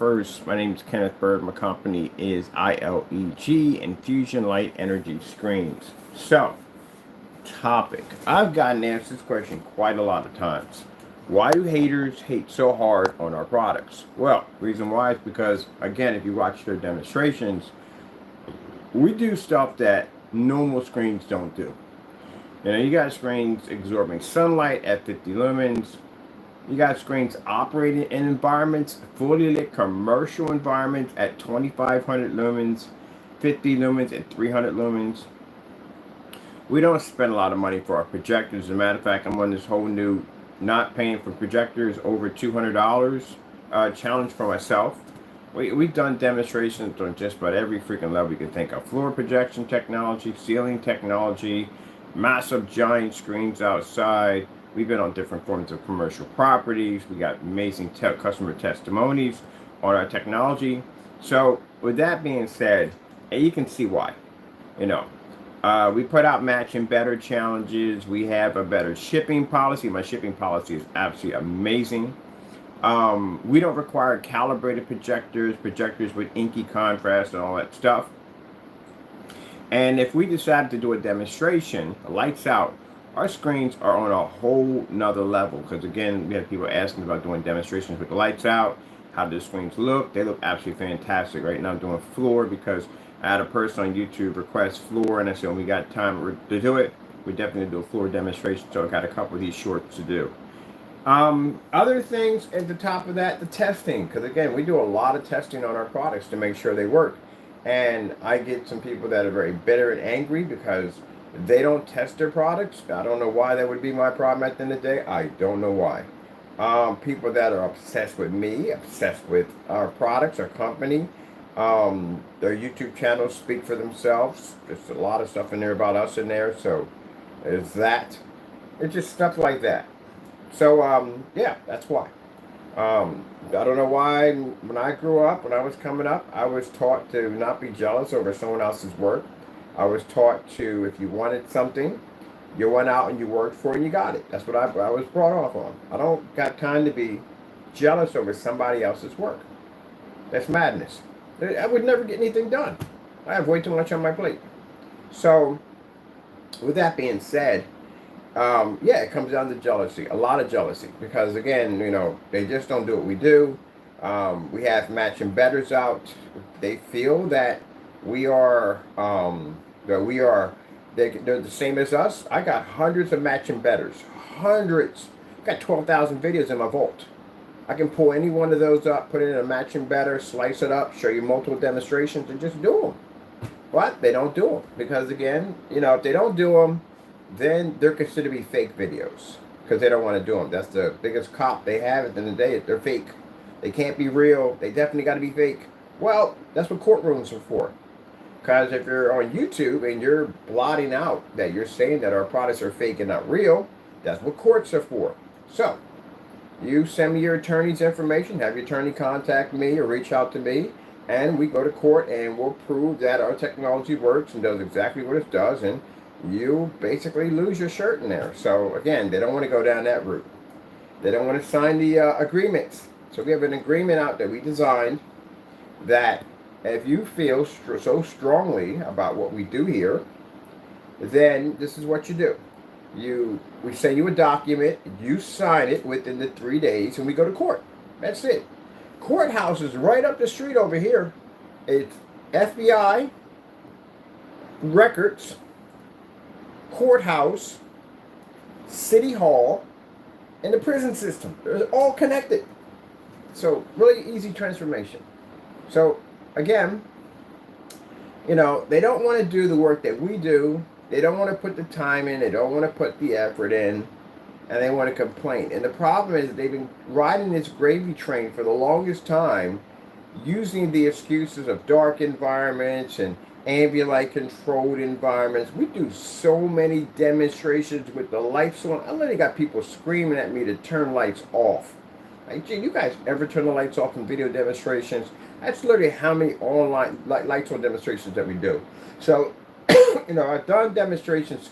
First, my name is Kenneth Bird. My company is ILEG Infusion Light Energy Screens. So, topic. I've gotten asked this question quite a lot of times. Why do haters hate so hard on our products? Well, reason why is because, again, if you watch their demonstrations, we do stuff that normal screens don't do. You got screens absorbing sunlight at 50 lumens. You got screens operating in environments, fully lit commercial environments at 2500 lumens, 50 lumens, and 300 lumens. We don't spend a lot of money for our projectors. As a matter of fact, I'm on this whole new not paying for projectors over $200 challenge for myself. We've done demonstrations on just about every freaking level you can think of. Floor projection technology, ceiling technology, massive giant screens outside. We've been on different forms of commercial properties. We got amazing customer testimonies on our technology. So with that being said, and you can see why. We put out matching better challenges. We have a better shipping policy. My shipping policy is absolutely amazing. We don't require calibrated projectors with inky contrast and all that stuff. And if we decide to do a demonstration, lights out, our screens are on a whole nother level. Because again, we have people asking about doing demonstrations with the lights out. How do the screens look? They look absolutely fantastic. Right now I'm doing floor because I had a person on YouTube request floor, and I said when we got time to do it, we definitely do a floor demonstration. So I got a couple of these shorts to do. Other things at the top of that, the testing, because again, we do a lot of testing on our products to make sure they work. And I get some people that are very bitter and angry because they don't test their products. I don't know why that would be my problem at the end of the day. I don't know why. People that are obsessed with me, obsessed with our products, our company. Their YouTube channels speak for themselves. There's a lot of stuff in there about us in there. So there's that. It's just stuff like that. So, yeah, that's why. I don't know why when I grew up, when I was coming up, I was taught to not be jealous over someone else's work. I was taught to, if you wanted something, you went out and you worked for it and you got it. That's what I was brought off on. I don't got time to be jealous over somebody else's work. That's madness. I would never get anything done. I have way too much on my plate. So, with that being said, yeah, it comes down to jealousy, a lot of jealousy, because again, they just don't do what we do. We have matching betters out. They feel that they're the same as us. I got hundreds of matching betters, hundreds. I got 12,000 videos in my vault. I can pull any one of those up, put it in a matching better, slice it up, show you multiple demonstrations, and just do them. But they don't do them because again, if they don't do them, then they're considered to be fake videos because they don't want to do them. That's the biggest cop they have at the end of the day. They're fake. They can't be real. They definitely got to be fake. Well, that's what courtrooms are for. Because if you're on YouTube and you're blotting out that you're saying that our products are fake and not real, that's what courts are for. So, you send me your attorney's information, have your attorney contact me or reach out to me, and we go to court and we'll prove that our technology works and does exactly what it does, and you basically lose your shirt in there. So again, they don't want to go down that route. They don't want to sign the agreements. So we have an agreement out that we designed that if you feel so strongly about what we do here, then this is what you do. We send you a document, you sign it within the 3 days, and we go to court. That's it. Courthouse is right up the street over here. It's FBI, records, courthouse, city hall, and the prison system. They're all connected. So really easy transformation. So again, they don't want to do the work that we do. They don't want to put the time in. They don't want to put the effort in. And they want to complain. And the problem is they've been riding this gravy train for the longest time, using the excuses of dark environments and ambient light controlled environments. We do so many demonstrations with the lights on. I literally got people screaming at me to turn lights off. Like, gee, you guys ever turn the lights off in video demonstrations? That's literally how many online lights on demonstrations that we do. So, I've done demonstrations,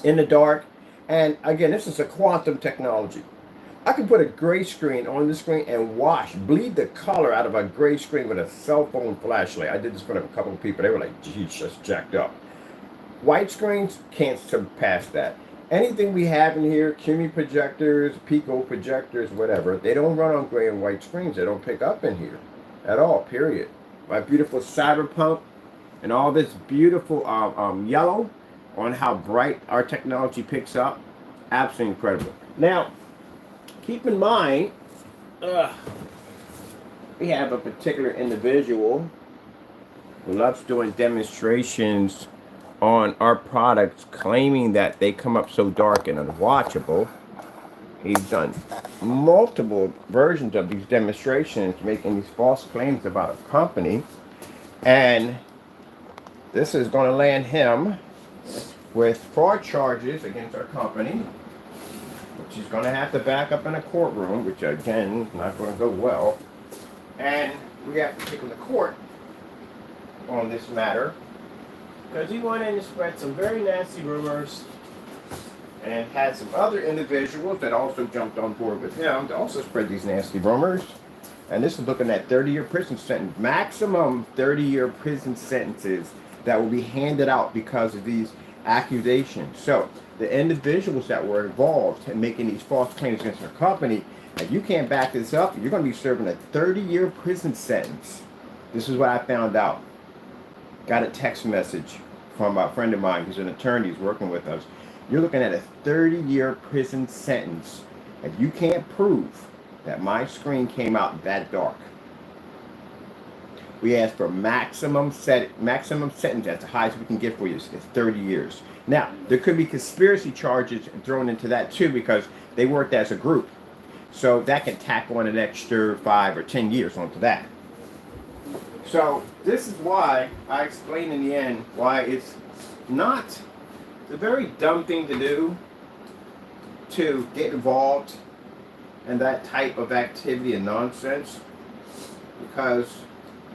in the dark. And again, this is a quantum technology. I can put a gray screen on the screen and bleed the color out of a gray screen with a cell phone flashlight. I did this for a couple of people. They were like, geez, just jacked up. White screens can't surpass that. Anything we have in here, CUMI projectors, Pico projectors, whatever, they don't run on gray and white screens. They don't pick up in here at all, period. My beautiful cyberpunk and all this beautiful yellow on how bright our technology picks up. Absolutely incredible. Now, keep in mind, we have a particular individual who loves doing demonstrations on our products, claiming that they come up so dark and unwatchable. He's done multiple versions of these demonstrations, making these false claims about a company. And this is going to land him with fraud charges against our company, which he's going to have to back up in a courtroom, which again is not going to go well. And we have to take him to court on this matter because he went in and spread some very nasty rumors and had some other individuals that also jumped on board with him to also spread these nasty rumors. And this is looking at 30-year prison sentence, maximum 30-year prison sentences that will be handed out because of these accusations. So the individuals that were involved in making these false claims against our company, if you can't back this up, you're going to be serving a 30-year prison sentence. This is what I found out. Got a text message from a friend of mine who's an attorney who's working with us. You're looking at a 30-year prison sentence if you can't prove that my screen came out that dark. We asked for maximum sentence at the highest we can get for you is 30 years. Now, there could be conspiracy charges thrown into that too because they worked as a group. So that can tack on an extra 5 or 10 years onto that. So this is why I explained in the end why it's a very dumb thing to do to get involved in that type of activity and nonsense. Because,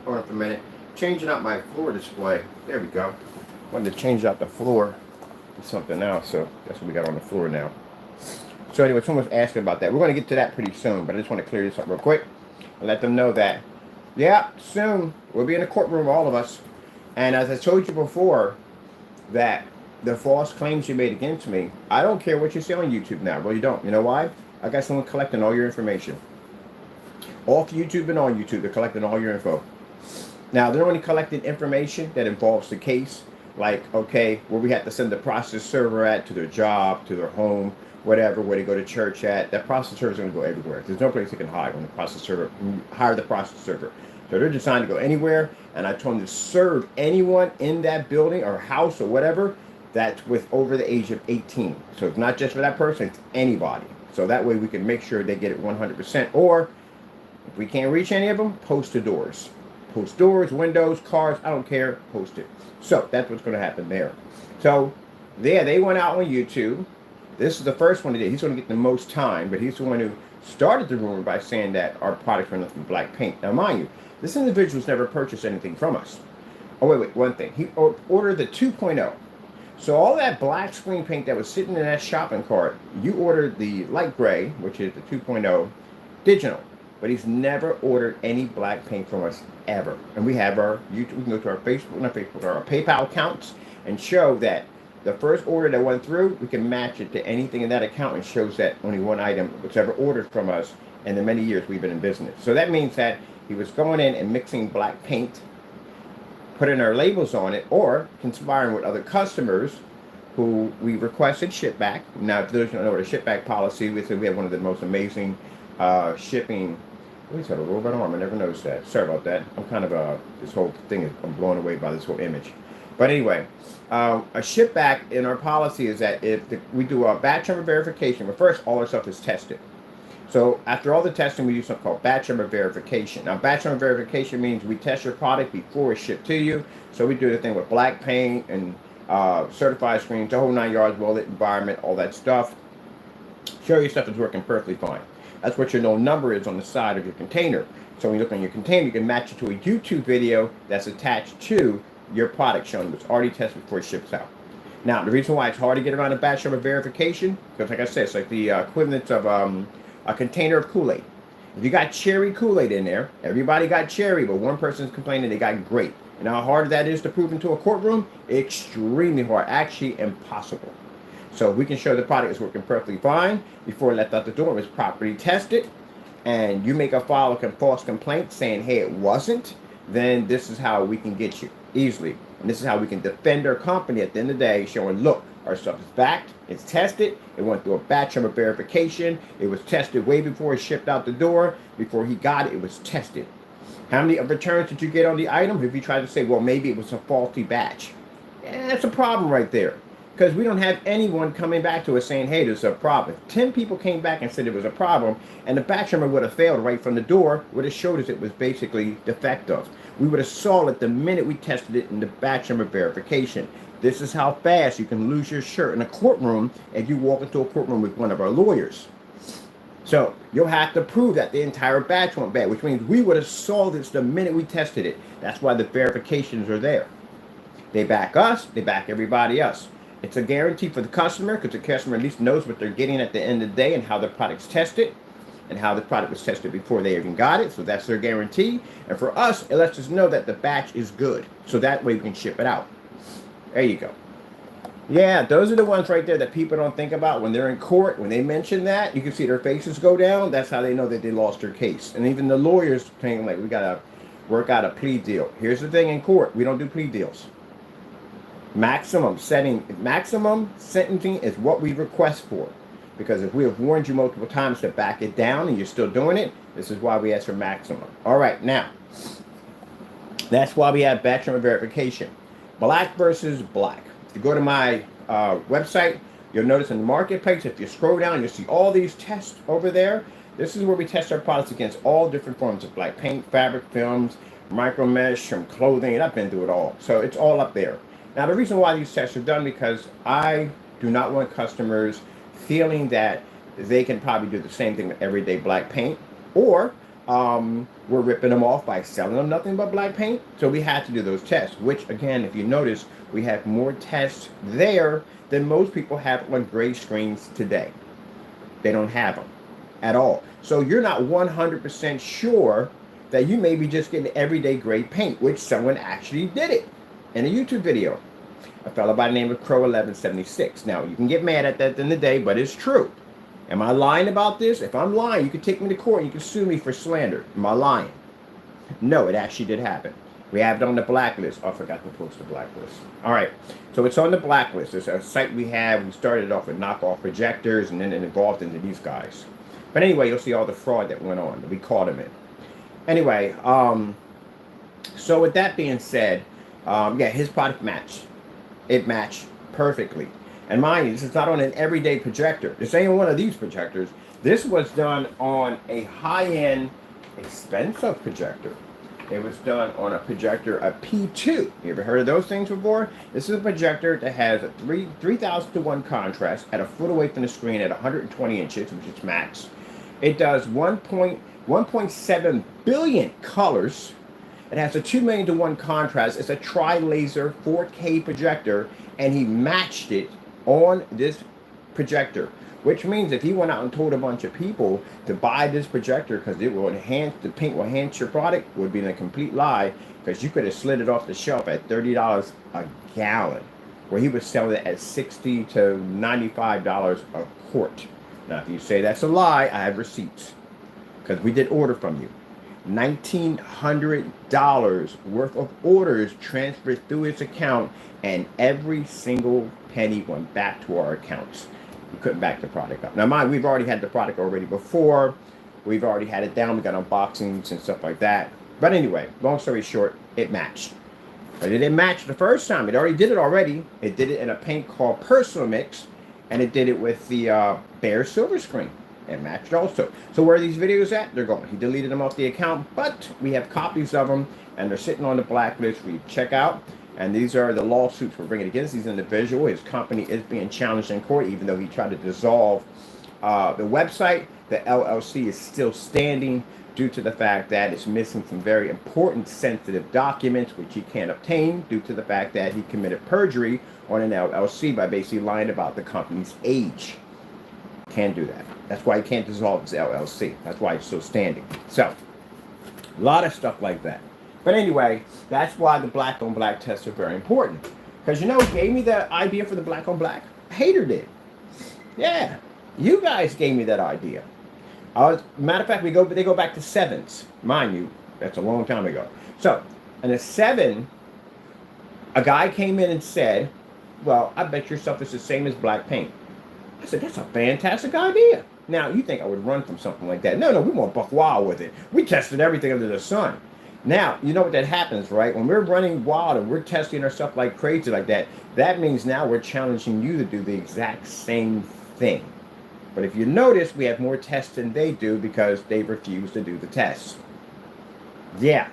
hold on for a minute, changing out my floor display. There we go. Wanted to change out the floor to something else, so that's what we got on the floor now. So anyway, someone's asking about that. We're going to get to that pretty soon, but I just want to clear this up real quick and let them know that, yeah, soon we'll be in the courtroom, all of us. And as I told you before, that the false claims you made against me, I don't care what you say on YouTube now. I really don't. You know why? I got someone collecting all your information. Off YouTube and on YouTube, they're collecting all your info. Now, they're only collecting information that involves the case. Like, okay, where we have to send the process server at, to their job, to their home, whatever, where they go to church at. That process server is going to go everywhere. There's no place they can hide when the process server, hire the process server. So they're designed to go anywhere. And I told them to serve anyone in that building or house or whatever that's with over the age of 18. So it's not just for that person, it's anybody. So that way we can make sure they get it 100%. Or if we can't reach any of them, post to doors. Post doors, windows, cars, I don't care, post it. So that's what's going to happen there. So yeah, they went out on YouTube. This is the first one he did. He's going to get the most time, but he's the one who started the rumor by saying that our products were nothing but black paint. Now mind you, this individual's never purchased anything from us. Oh wait, one thing. He ordered the 2.0. So all that black screen paint that was sitting in that shopping cart, you ordered the light gray, which is the 2.0 digital. But he's never ordered any black paint from us ever. And we have our YouTube, we can go to our Facebook, not Facebook, our PayPal accounts and show that the first order that went through, we can match it to anything in that account and shows that only one item was ever ordered from us in the many years we've been in business. So that means that he was going in and mixing black paint, putting our labels on it, or conspiring with other customers who we requested ship back. Now, if those don't know what a ship back policy, we said we have one of the most amazing shipping. He's got a robot arm. I never noticed that. Sorry about that. I'm kind of this whole thing is, I'm blown away by this whole image. But anyway, a ship back in our policy is that if we do a batch number verification, but first all our stuff is tested. So after all the testing, we do something called batch number verification. Now, batch number verification means we test your product before it's shipped to you. So we do the thing with black paint and certified screens, the whole 9 yards, well-lit environment, all that stuff. Show your stuff is working perfectly fine. That's what your no number is on the side of your container. So when you look on your container, you can match it to a YouTube video that's attached to your product showing it's already tested before it ships out. Now, the reason why it's hard to get around a batch number verification, because like I said, it's like the equivalent of a container of Kool-Aid. If you got cherry Kool-Aid in there, everybody got cherry, but one person's complaining they got grape. And how hard that is to prove into a courtroom? Extremely hard, actually impossible. So we can show the product is working perfectly fine before it left out the door, it was properly tested, and you make a false complaint saying, hey, it wasn't, then this is how we can get you easily. And this is how we can defend our company at the end of the day, showing, look, our stuff is backed, it's tested, it went through a batch of verification, it was tested way before it shipped out the door, before he got it, it was tested. How many returns did you get on the item? If you try to say, well, maybe it was a faulty batch. That's a problem right there. Because we don't have anyone coming back to us saying, hey, there's a problem. If 10 people came back and said it was a problem, and the batch number would have failed right from the door, would have showed us it was basically defective. We would have saw it the minute we tested it in the batch number verification. This is how fast you can lose your shirt in a courtroom if you walk into a courtroom with one of our lawyers. So you'll have to prove that the entire batch went bad, which means we would have saw this the minute we tested it. That's why the verifications are there. They back us, they back everybody else. It's a guarantee for the customer because the customer at least knows what they're getting at the end of the day and how the product's tested and how the product was tested before they even got it. So that's their guarantee. And for us, it lets us know that the batch is good. So that way we can ship it out. There you go. Yeah, those are the ones right there that people don't think about when they're in court. When they mention that, you can see their faces go down. That's how they know that they lost their case. And even the lawyers saying, like, we got to work out a plea deal. Here's the thing in court. We don't do plea deals. Maximum sentencing is what we request for. Because if we have warned you multiple times to back it down and you're still doing it, this is why we ask for maximum. All right, now, that's why we have batch number verification. Black versus black. If you go to my website, you'll notice in the marketplace, if you scroll down, you'll see all these tests over there. This is where we test our products against all different forms of black paint, fabric, films, micro mesh, from clothing, and I've been through it all. So it's all up there. Now, the reason why these tests are done because I do not want customers feeling that they can probably do the same thing with everyday black paint, or we're ripping them off by selling them nothing but black paint. So we had to do those tests, which again, if you notice, we have more tests there than most people have on gray screens today. They don't have them at all. So you're not 100% sure that you may be just getting everyday gray paint, which someone actually did it in a YouTube video. A fellow by the name of Crow1176. Now, you can get mad at that at the end of the day, but it's true. Am I lying about this? If I'm lying, you can take me to court and you can sue me for slander. Am I lying? No, it actually did happen. We have it on the blacklist. Oh, I forgot to post the blacklist. All right, so it's on the blacklist. It's a site we have. We started off with knockoff projectors, and then it evolved into these guys. But anyway, you'll see all the fraud that went on. We caught him in. Anyway, so with that being said, yeah, his product matched. It matched perfectly. And mind you, this is not on an everyday projector. This ain't one of these projectors. This was done on a high-end, expensive projector. It was done on a projector, a P2. You ever heard of those things before? This is a projector that has a 3,000 to 1 contrast at a foot away from the screen at 120 inches, which is max. It does 1.7 billion colors. It has a 2 million to 1 contrast. It's a tri-laser 4K projector, and he matched it on this projector, which means if he went out and told a bunch of people to buy this projector because it will enhance, the paint will enhance your product, would be a complete lie, because you could have slid it off the shelf at $30 a gallon, where he was selling it at $60 to $95 a quart. Now, if you say that's a lie, I have receipts, because we did order from you. $1,900 worth of orders transferred through his account, and every single penny went back to our accounts. We couldn't back the product up. Now, mind, we've already had the product already before. We've already had it down. We got unboxings and stuff like that. But anyway, long story short, it matched. But it didn't match the first time. It already did it already. It did it in a paint called Personal Mix, and it did it with the Bear Silver Screen. It matched also. So where are these videos at? They're gone. He deleted them off the account, but we have copies of them, and they're sitting on the blacklist for you to check out. And these are the lawsuits we're bringing against these individuals. His company is being challenged in court, even though he tried to dissolve the website. The LLC is still standing due to the fact that it's missing some very important sensitive documents, which he can't obtain due to the fact that he committed perjury on an LLC by basically lying about the company's age. Can't do that. That's why you can't dissolve its LLC. That's why it's still standing. So, a lot of stuff like that. But anyway, that's why the black on black tests are very important. Because you know who gave me the idea for the black on black? Hater did. Yeah. You guys gave me that idea. Matter of fact, they go back to sevens. Mind you, that's a long time ago. So, in a 7, a guy came in and said, well, I bet your stuff is the same as black paint. I said, that's a fantastic idea. Now, you think I would run from something like that. No, we won't buck wild with it. We tested everything under the sun. Now, you know what that happens, right? When we're running wild and we're testing our stuff like crazy like that, that means now we're challenging you to do the exact same thing. But if you notice, we have more tests than they do because they refuse to do the tests. Yeah,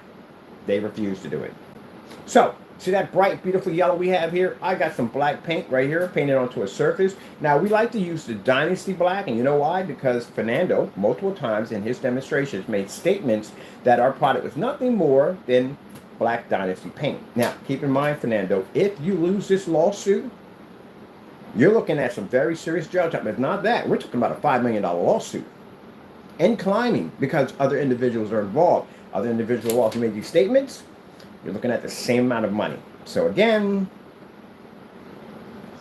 they refuse to do it. So, see that bright, beautiful yellow we have here? I got some black paint right here, painted onto a surface. Now, we like to use the Dynasty Black, and you know why? Because Fernando, multiple times in his demonstrations, made statements that our product was nothing more than Black Dynasty paint. Now, keep in mind, Fernando, if you lose this lawsuit, you're looking at some very serious jail time. If not that, we're talking about a $5 million lawsuit. And climbing, because other individuals are involved. Other individuals who made these statements, you're looking at the same amount of money. So again,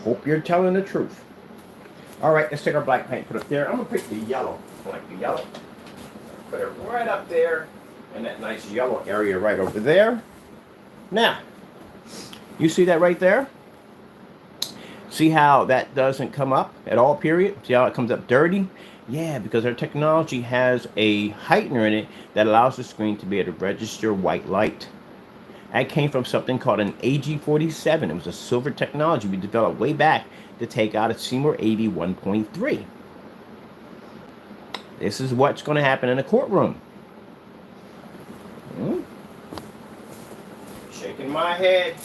hope you're telling the truth. All right, let's take our black paint, put it there. I'm gonna pick the yellow. I like the yellow. Put it right up there in that nice yellow area right over there. Now, you see that right there? See how that doesn't come up at all, period? See how it comes up dirty? Yeah, because our technology has a heightener in it that allows the screen to be able to register white light. That came from something called an AG47. It was a silver technology we developed way back to take out a Seymour 81.3. This is what's going to happen in a courtroom. Shaking my head.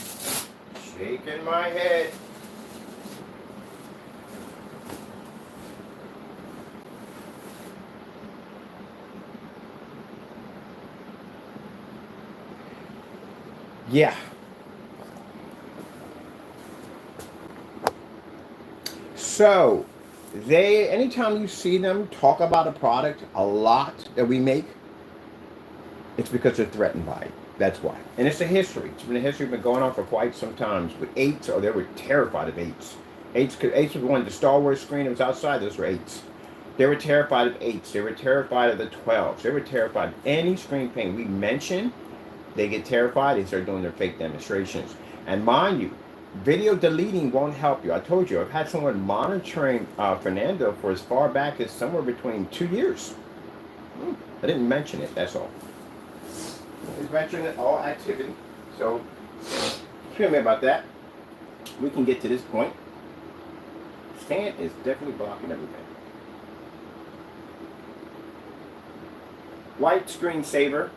Shaking my head. Yeah. So, anytime you see them talk about a product a lot that we make, it's because they're threatened by it. That's why. And it's a history. It's been a history been going on for quite some time. With 8s, they were terrified of 8s. 8s was one, the Star Wars screen that was outside, those were 8s. They were terrified of 8s. They were terrified of the 12s. They were terrified of any screen paint we mention. They get terrified, they start doing their fake demonstrations. And mind you, video deleting won't help you. I told you, I've had someone monitoring Fernando for as far back as somewhere between 2 years. I didn't mention it, that's all. He's mentioning all activity. So, excuse me about that. We can get to this point. Stand is definitely blocking everything. White screensaver.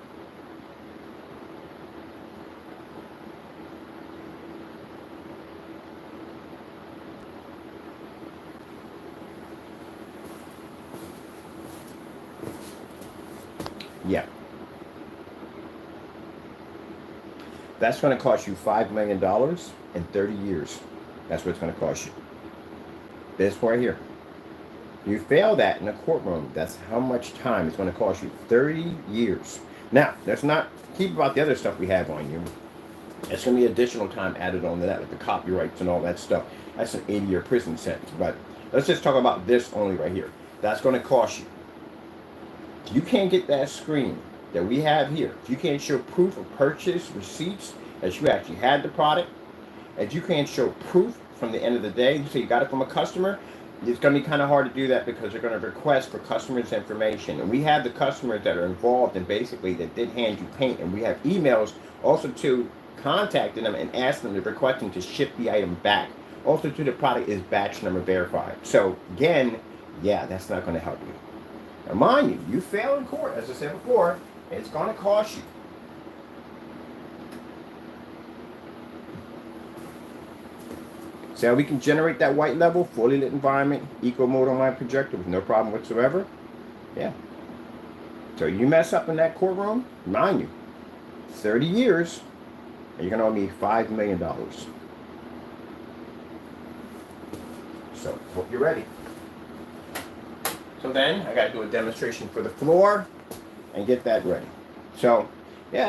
Yeah. That's going to cost you $5 million in 30 years. That's what it's going to cost you. This right here. You fail that in a courtroom, that's how much time it's going to cost you. 30 years. Now, let's not keep about the other stuff we have on you. It's going to be additional time added on to that, like the copyrights and all that stuff. That's an 80-year prison sentence. But let's just talk about this only right here. That's going to cost you. You can't get that screen that we have here. If you can't show proof of purchase receipts that you actually had the product, if you can't show proof from the end of the day, you say you got it from a customer, it's going to be kind of hard to do that because they're going to request for customers' information. And we have the customers that are involved and basically that did hand you paint. And we have emails also to contacting them and asking them to request them to ship the item back. Also to the product is batch number verified. So again, yeah, that's not going to help you. Now mind you, you fail in court, as I said before, it's going to cost you. See how we can generate that white level, fully lit environment, eco mode on my projector with no problem whatsoever? Yeah. So you mess up in that courtroom, mind you, 30 years, and you're going to owe me $5 million. So, hope you're ready. So then I got to do a demonstration for the floor and get that ready. So yeah,